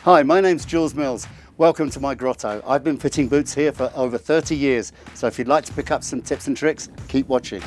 Hi, my name's Jules Mills. Welcome to my grotto. I've been fitting boots here for over 30 years, so if you'd like to pick up some tips and tricks, keep watching.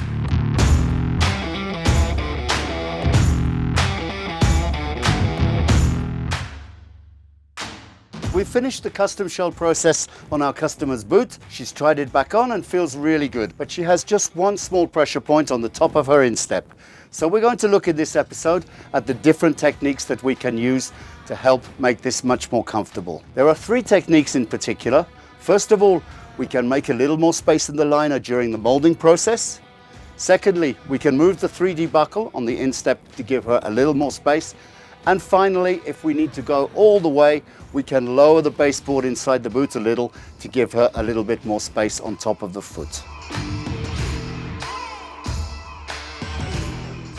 We've finished the custom shell process on our customer's boot. She's tried it back on and feels really good, but she has just one small pressure point on the top of her instep. So we're going to look in this episode at the different techniques that we can use to help make this much more comfortable. There are three techniques in particular. First of all, we can make a little more space in the liner during the molding process. Secondly, we can move the 3D buckle on the instep to give her a little more space. And finally, if we need to go all the way, we can lower the baseboard inside the boot a little to give her a little bit more space on top of the foot.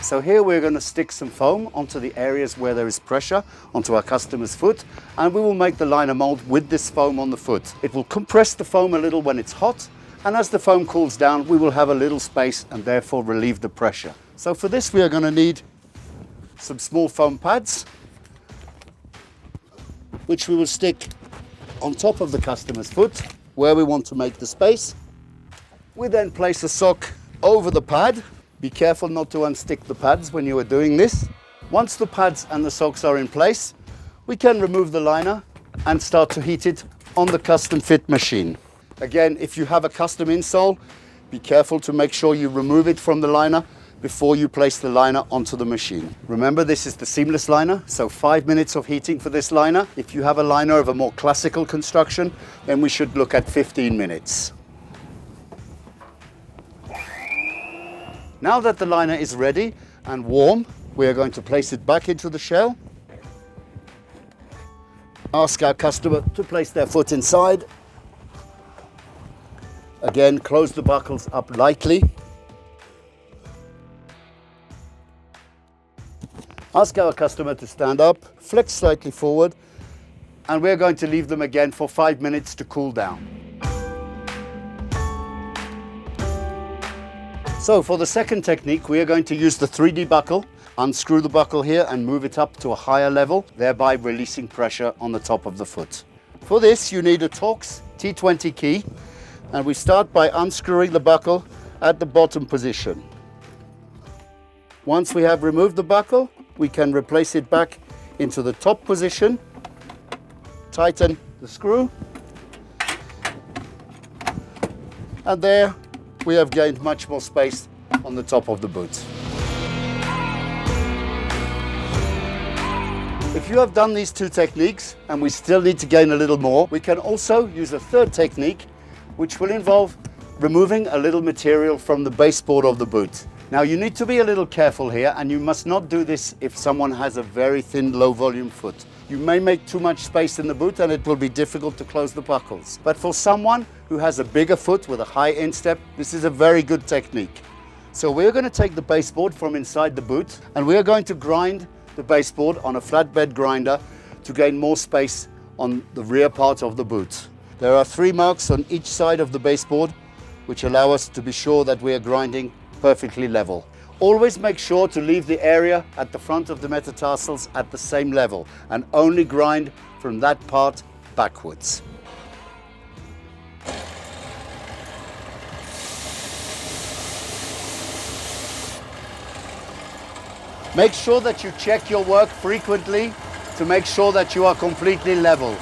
So here we're going to stick some foam onto the areas where there is pressure onto our customer's foot, and we will make the liner mold with this foam on the foot. It will compress the foam a little when it's hot, and as the foam cools down, we will have a little space and therefore relieve the pressure. So for this, we are going to need some small foam pads, which we will stick on top of the customer's foot where we want to make the space. We then place a sock over the pad. Be careful not to unstick the pads when you are doing this. Once the pads and the socks are in place, we can remove the liner and start to heat it on the custom fit machine. Again, if you have a custom insole, be careful to make sure you remove it from the liner before you place the liner onto the machine. Remember, this is the seamless liner, so 5 minutes of heating for this liner. If you have a liner of a more classical construction, then we should look at 15 minutes. Now that the liner is ready and warm, we are going to place it back into the shell. Ask our customer to place their foot inside. Again, close the buckles up lightly. Ask our customer to stand up, flex slightly forward, and we're going to leave them again for 5 minutes to cool down. So for the second technique, we are going to use the 3D buckle, unscrew the buckle here and move it up to a higher level, thereby releasing pressure on the top of the foot. For this, you need a Torx T20 key, and we start by unscrewing the buckle at the bottom position. Once we have removed the buckle, we can replace it back into the top position, tighten the screw, and there we have gained much more space on the top of the boot. If you have done these two techniques and we still need to gain a little more, we can also use a third technique, which will involve removing a little material from the baseboard of the boot. Now, you need to be a little careful here, and you must not do this if someone has a very thin, low volume foot. You may make too much space in the boot and it will be difficult to close the buckles. But for someone who has a bigger foot with a high instep, this is a very good technique. So we're going to take the baseboard from inside the boot and we are going to grind the baseboard on a flatbed grinder to gain more space on the rear part of the boot. There are 3 marks on each side of the baseboard, which allow us to be sure that we are grinding perfectly level. Always make sure to leave the area at the front of the metatarsals at the same level and only grind from that part backwards. Make sure that you check your work frequently to make sure that you are completely level.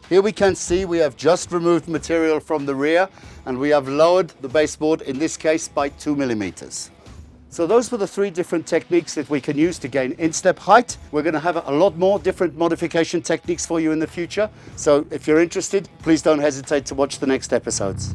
Here we can see we have just removed material from the rear and we have lowered the baseboard, in this case by 2 millimeters. So those were the 3 different techniques that we can use to gain instep height. We're going to have a lot more different modification techniques for you in the future. So if you're interested, please don't hesitate to watch the next episodes.